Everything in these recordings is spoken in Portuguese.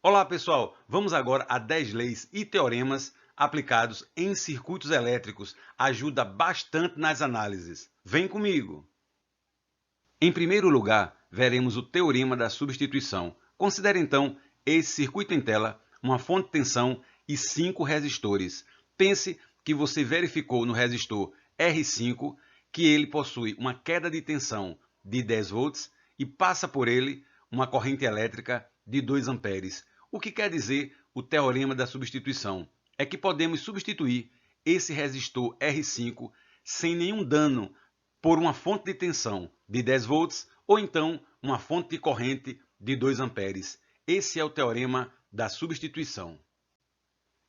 Olá pessoal, vamos agora a 10 leis e teoremas aplicados em circuitos elétricos. Ajuda bastante nas análises. Vem comigo! Em primeiro lugar, veremos o teorema da substituição. Considere então esse circuito em tela, uma fonte de tensão e 5 resistores. Pense que você verificou no resistor R5 que ele possui uma queda de tensão de 10 volts e passa por ele uma corrente elétrica de 2 amperes. O que quer dizer o teorema da substituição? É que podemos substituir esse resistor R5 sem nenhum dano por uma fonte de tensão de 10 volts ou então uma fonte de corrente de 2 amperes. Esse é o teorema da substituição.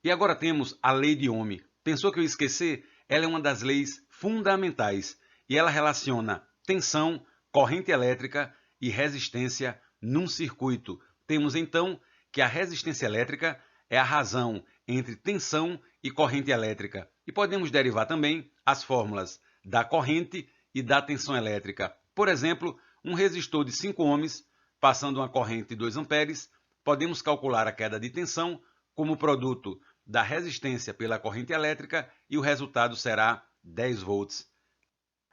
E agora temos a lei de Ohm. Pensou que eu esqueci? Ela é uma das leis fundamentais e ela relaciona tensão, corrente elétrica e resistência num circuito. Temos então que a resistência elétrica é a razão entre tensão e corrente elétrica. E podemos derivar também as fórmulas da corrente e da tensão elétrica. Por exemplo, um resistor de 5 ohms passando uma corrente de 2 amperes, podemos calcular a queda de tensão como produto da resistência pela corrente elétrica e o resultado será 10 volts.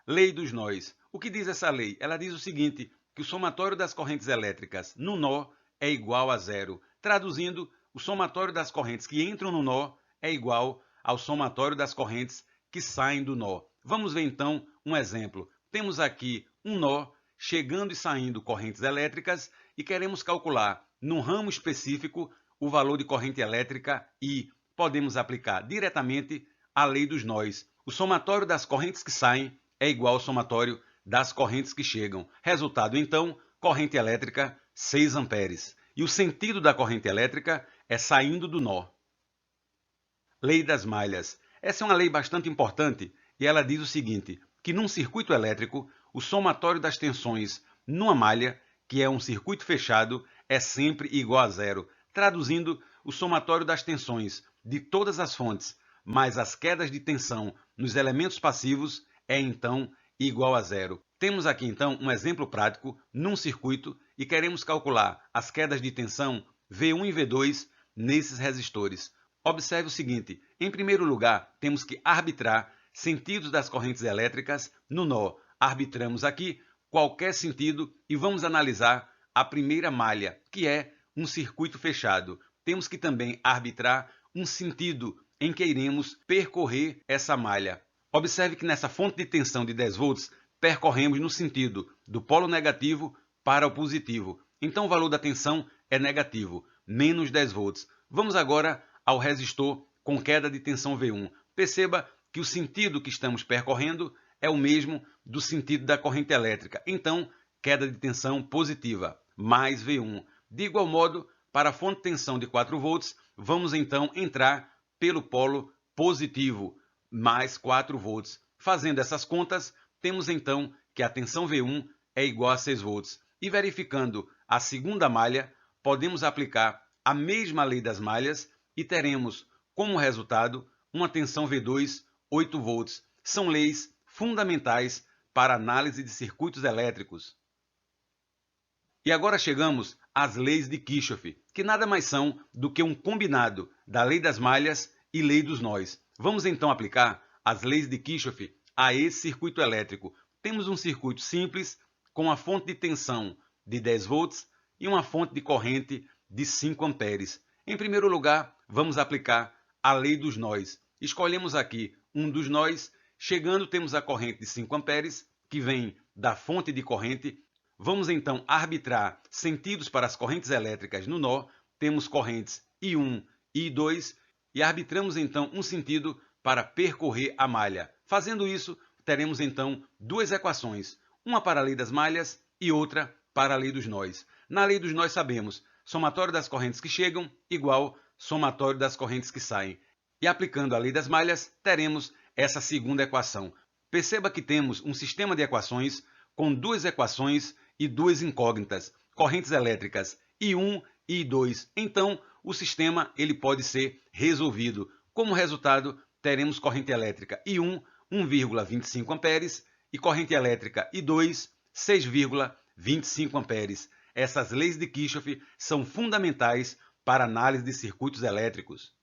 Lei dos nós. O que diz essa lei? Ela diz o seguinte, que o somatório das correntes elétricas no nó é igual a zero. Traduzindo, o somatório das correntes que entram no nó é igual ao somatório das correntes que saem do nó. Vamos ver então um exemplo. Temos aqui um nó chegando e saindo correntes elétricas e queremos calcular num ramo específico o valor de corrente elétrica I. Podemos aplicar diretamente a lei dos nós. O somatório das correntes que saem é igual ao somatório das correntes que chegam. Resultado então, corrente elétrica 6 amperes. E o sentido da corrente elétrica é saindo do nó. Lei das malhas. Essa é uma lei bastante importante e ela diz o seguinte, que num circuito elétrico, o somatório das tensões numa malha, que é um circuito fechado, é sempre igual a zero. Traduzindo, o somatório das tensões de todas as fontes, mais as quedas de tensão nos elementos passivos, é então igual a zero. Temos aqui então um exemplo prático num circuito e queremos calcular as quedas de tensão V1 e V2 nesses resistores. Observe o seguinte, em primeiro lugar, temos que arbitrar sentidos das correntes elétricas no nó. Arbitramos aqui qualquer sentido e vamos analisar a primeira malha, que é um circuito fechado. Temos que também arbitrar um sentido em que iremos percorrer essa malha. Observe que nessa fonte de tensão de 10 volts, percorremos no sentido do polo negativo para o positivo. Então o valor da tensão é negativo, menos 10 volts. Vamos agora ao resistor com queda de tensão V1. Perceba que o sentido que estamos percorrendo é o mesmo do sentido da corrente elétrica. Então, queda de tensão positiva, mais V1. De igual modo, para a fonte de tensão de 4 volts, vamos então entrar pelo polo positivo, mais 4 volts. Fazendo essas contas, temos então que a tensão V1 é igual a 6 volts. E verificando a segunda malha, podemos aplicar a mesma lei das malhas e teremos como resultado uma tensão V2 8 volts. São leis fundamentais para a análise de circuitos elétricos. E agora chegamos às leis de Kirchhoff, que nada mais são do que um combinado da lei das malhas e lei dos nós. Vamos então aplicar as leis de Kirchhoff a esse circuito elétrico. Temos um circuito simples com uma fonte de tensão de 10 volts e uma fonte de corrente de 5 amperes. Em primeiro lugar, vamos aplicar a lei dos nós. Escolhemos aqui um dos nós. Chegando, temos a corrente de 5 amperes, que vem da fonte de corrente. Vamos então arbitrar sentidos para as correntes elétricas no nó. Temos correntes I1 e I2 e arbitramos então um sentido para percorrer a malha. Fazendo isso, teremos então duas equações, uma para a lei das malhas e outra para a lei dos nós. Na lei dos nós sabemos, somatório das correntes que chegam igual somatório das correntes que saem. E aplicando a lei das malhas, teremos essa segunda equação. Perceba que temos um sistema de equações com duas equações e duas incógnitas, correntes elétricas I1 e I2. Então, o sistema ele pode ser resolvido. Como resultado, teremos corrente elétrica I1, 1,25 amperes e corrente elétrica I2, 6,25 amperes. Essas leis de Kirchhoff são fundamentais para análise de circuitos elétricos.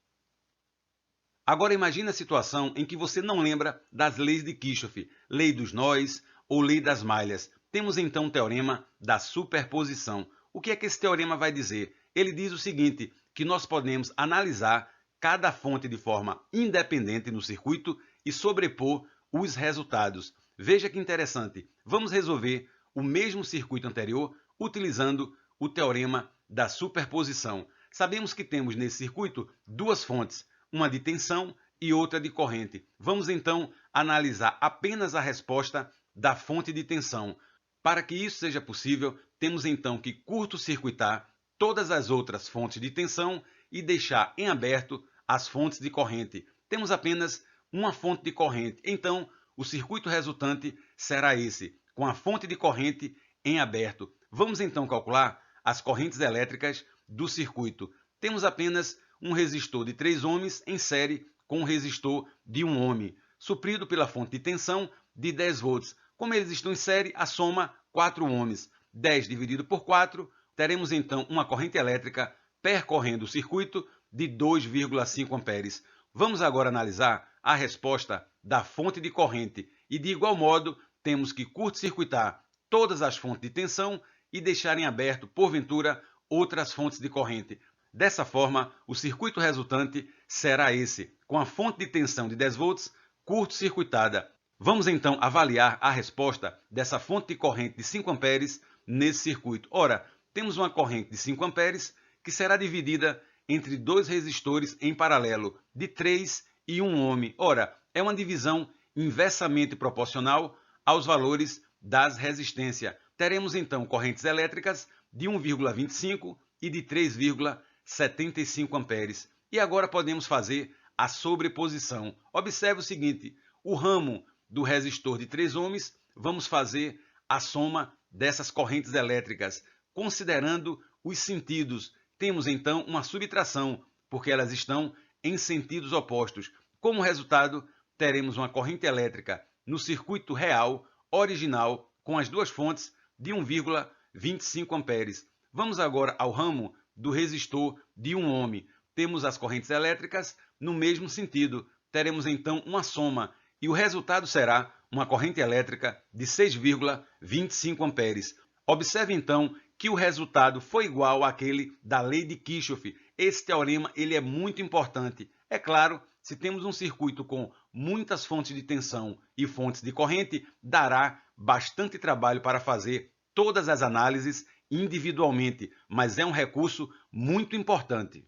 Agora imagine a situação em que você não lembra das leis de Kirchhoff, lei dos nós ou lei das malhas. Temos então o teorema da superposição. O que é que esse teorema vai dizer? Ele diz o seguinte, que nós podemos analisar cada fonte de forma independente no circuito e sobrepor os resultados. Veja que interessante. Vamos resolver o mesmo circuito anterior utilizando o teorema da superposição. Sabemos que temos nesse circuito duas fontes, uma de tensão e outra de corrente. Vamos então analisar apenas a resposta da fonte de tensão. Para que isso seja possível, temos então que curto-circuitar todas as outras fontes de tensão e deixar em aberto as fontes de corrente. Temos apenas uma fonte de corrente, então o circuito resultante será esse, com a fonte de corrente em aberto. Vamos então calcular as correntes elétricas do circuito. Temos apenas um resistor de 3 ohms em série com um resistor de 1 ohm, suprido pela fonte de tensão de 10 volts. Como eles estão em série, a soma 4 ohms. 10 dividido por 4, teremos então uma corrente elétrica percorrendo o circuito de 2,5 amperes. Vamos agora analisar a resposta da fonte de corrente e, de igual modo, temos que curto-circuitar todas as fontes de tensão e deixar em aberto, porventura, outras fontes de corrente. Dessa forma, o circuito resultante será esse, com a fonte de tensão de 10 volts curto-circuitada. Vamos então avaliar a resposta dessa fonte de corrente de 5 amperes nesse circuito. Ora, temos uma corrente de 5 amperes que será dividida entre dois resistores em paralelo, de 3 e 1 ohm. Ora, é uma divisão inversamente proporcional aos valores das resistências. Teremos então correntes elétricas de 1,25 e de 3,75 amperes. E agora podemos fazer a sobreposição. Observe o seguinte, o ramo do resistor de 3 ohms, vamos fazer a soma dessas correntes elétricas, considerando os sentidos. Temos então uma subtração, porque elas estão em sentidos opostos. Como resultado, teremos uma corrente elétrica no circuito real, original, com as duas fontes de 1,25 amperes. Vamos agora ao ramo do resistor de 1 ohm. Temos as correntes elétricas no mesmo sentido. Teremos então uma soma e o resultado será uma corrente elétrica de 6,25 amperes. Observe então que o resultado foi igual àquele da lei de Kirchhoff. Esse teorema ele é muito importante. É claro, se temos um circuito com muitas fontes de tensão e fontes de corrente, dará bastante trabalho para fazer todas as análises individualmente, mas é um recurso muito importante.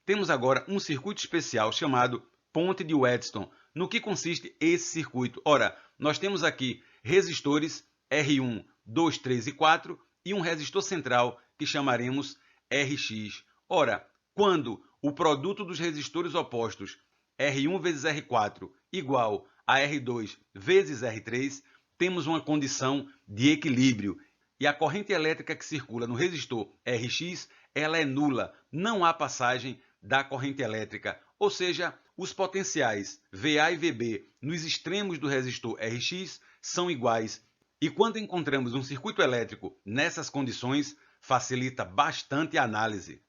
Temos agora um circuito especial chamado ponte de Wheatstone. No que consiste esse circuito? Ora, nós temos aqui resistores R1, 2, 3 e 4 e um resistor central que chamaremos Rx. Ora, quando o produto dos resistores opostos R1 vezes R4 igual a R2 vezes R3, temos uma condição de equilíbrio e a corrente elétrica que circula no resistor Rx ela é nula, não há passagem da corrente elétrica, ou seja, os potenciais VA e VB nos extremos do resistor Rx são iguais. E quando encontramos um circuito elétrico nessas condições, facilita bastante a análise.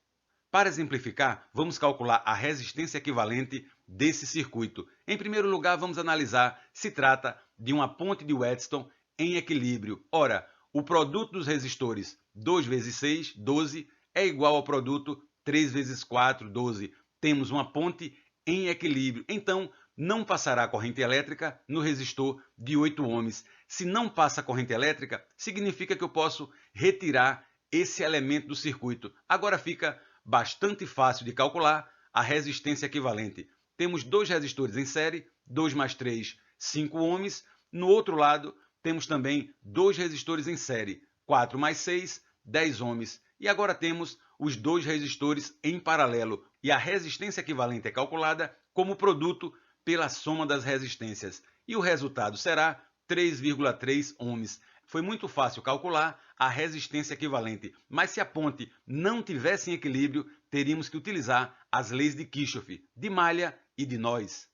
Para exemplificar, vamos calcular a resistência equivalente desse circuito. Em primeiro lugar, vamos analisar se trata de uma ponte de Wheatstone em equilíbrio. Ora, o produto dos resistores 2 vezes 6, 12, é igual ao produto 3 vezes 4, 12. Temos uma ponte em equilíbrio, então não passará corrente elétrica no resistor de 8 ohms. Se não passa corrente elétrica, significa que eu posso retirar esse elemento do circuito. Agora fica bastante fácil de calcular a resistência equivalente. Temos dois resistores em série, 2 mais 3, 5 ohms. No outro lado, temos também dois resistores em série, 4 mais 6, 10 ohms. E agora temos os dois resistores em paralelo e a resistência equivalente é calculada como produto pela soma das resistências. E o resultado será 3,3 ohms. Foi muito fácil calcular a resistência equivalente, mas se a ponte não tivesse em equilíbrio, teríamos que utilizar as leis de Kirchhoff, de malha e de nós.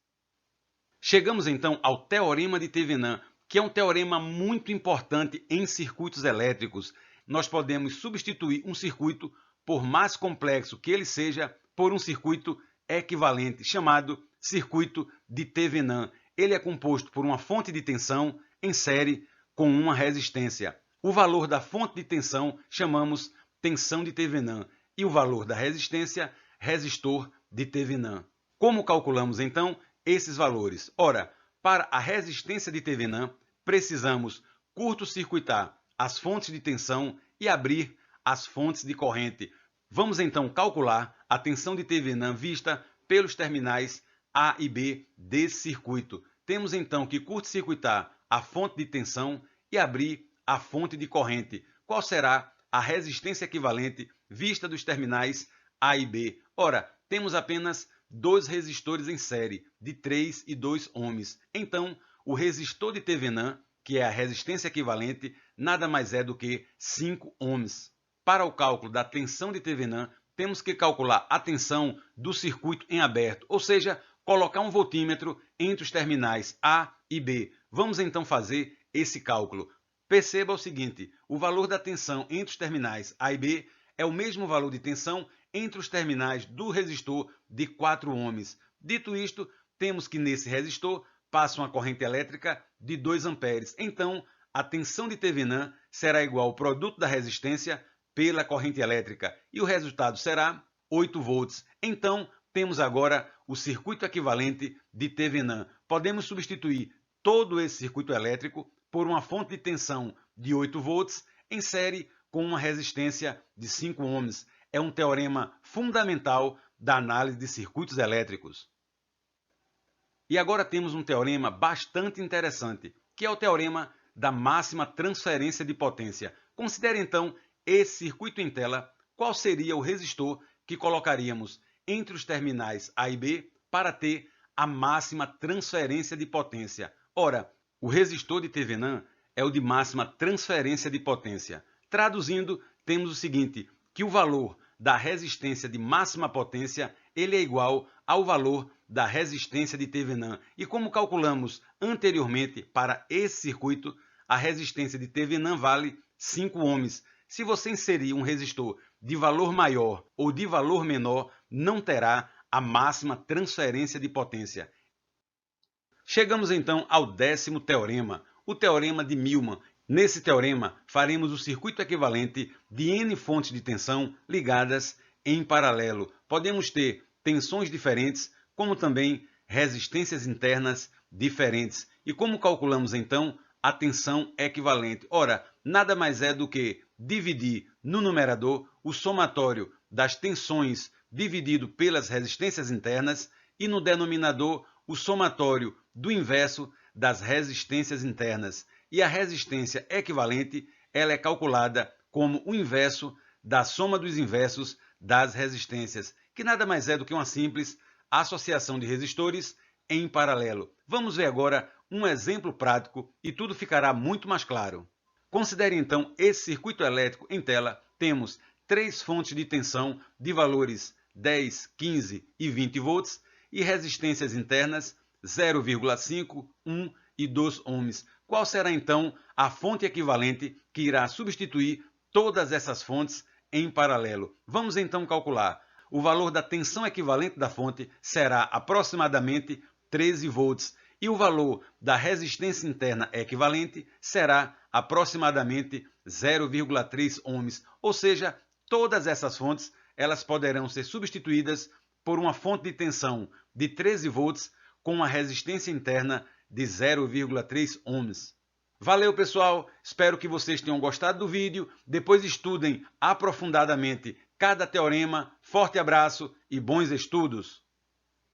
Chegamos então ao teorema de Thevenin, que é um teorema muito importante em circuitos elétricos. Nós podemos substituir um circuito por mais complexo que ele seja, por um circuito equivalente, chamado circuito de Thevenin. Ele é composto por uma fonte de tensão em série com uma resistência. O valor da fonte de tensão chamamos tensão de Thevenin e o valor da resistência, resistor de Thevenin. Como calculamos então esses valores? Ora, para a resistência de Thevenin, precisamos curto-circuitar as fontes de tensão e abrir as fontes de corrente. Vamos então calcular a tensão de Thevenin vista pelos terminais A e B desse circuito. Temos então que curto-circuitar a fonte de tensão e abrir a fonte de corrente. Qual será a resistência equivalente vista dos terminais A e B? Ora, temos apenas dois resistores em série, de 3 e 2 ohms. Então, o resistor de Thevenin, que é a resistência equivalente, nada mais é do que 5 ohms. Para o cálculo da tensão de Thevenin, temos que calcular a tensão do circuito em aberto, ou seja, colocar um voltímetro entre os terminais A e B. Vamos então fazer esse cálculo. Perceba o seguinte, o valor da tensão entre os terminais A e B é o mesmo valor de tensão entre os terminais do resistor de 4 ohms. Dito isto, temos que nesse resistor passa uma corrente elétrica de 2 amperes. Então, a tensão de Thevenin será igual ao produto da resistência pela corrente elétrica e o resultado será 8 volts. Então, temos agora o circuito equivalente de Thevenin. Podemos substituir todo esse circuito elétrico por uma fonte de tensão de 8 volts em série com uma resistência de 5 ohms. É um teorema fundamental da análise de circuitos elétricos. E agora temos um teorema bastante interessante, que é o teorema da máxima transferência de potência. Considere então esse circuito em tela, qual seria o resistor que colocaríamos entre os terminais A e B para ter a máxima transferência de potência. Ora, o resistor de Thevenin é o de máxima transferência de potência. Traduzindo, temos o seguinte, que o valor da resistência de máxima potência ele é igual ao valor da resistência de Thevenin. E como calculamos anteriormente para esse circuito, a resistência de Thevenin vale 5 ohms. Se você inserir um resistor de valor maior ou de valor menor, não terá a máxima transferência de potência. Chegamos então ao 10º teorema, o teorema de Millman. Nesse teorema, faremos o circuito equivalente de N fontes de tensão ligadas em paralelo. Podemos ter tensões diferentes, como também resistências internas diferentes. E como calculamos então a tensão equivalente? Ora, nada mais é do que dividir no numerador o somatório das tensões dividido pelas resistências internas e no denominador o somatório do inverso das resistências internas. E a resistência equivalente ela é calculada como o inverso da soma dos inversos das resistências, que nada mais é do que uma simples associação de resistores em paralelo. Vamos ver agora um exemplo prático e tudo ficará muito mais claro. Considere então esse circuito elétrico em tela. Temos 3 fontes de tensão de valores 10, 15 e 20 volts e resistências internas 0,5, 1 e 2 ohms. Qual será então a fonte equivalente que irá substituir todas essas fontes em paralelo? Vamos então calcular. O valor da tensão equivalente da fonte será aproximadamente 13 volts e o valor da resistência interna equivalente será aproximadamente 0,3 ohms. Ou seja, todas essas fontes elas poderão ser substituídas por uma fonte de tensão de 13 volts com uma resistência interna de 0,3 ohms. Valeu, pessoal! Espero que vocês tenham gostado do vídeo. Depois estudem aprofundadamente cada teorema. Forte abraço e bons estudos!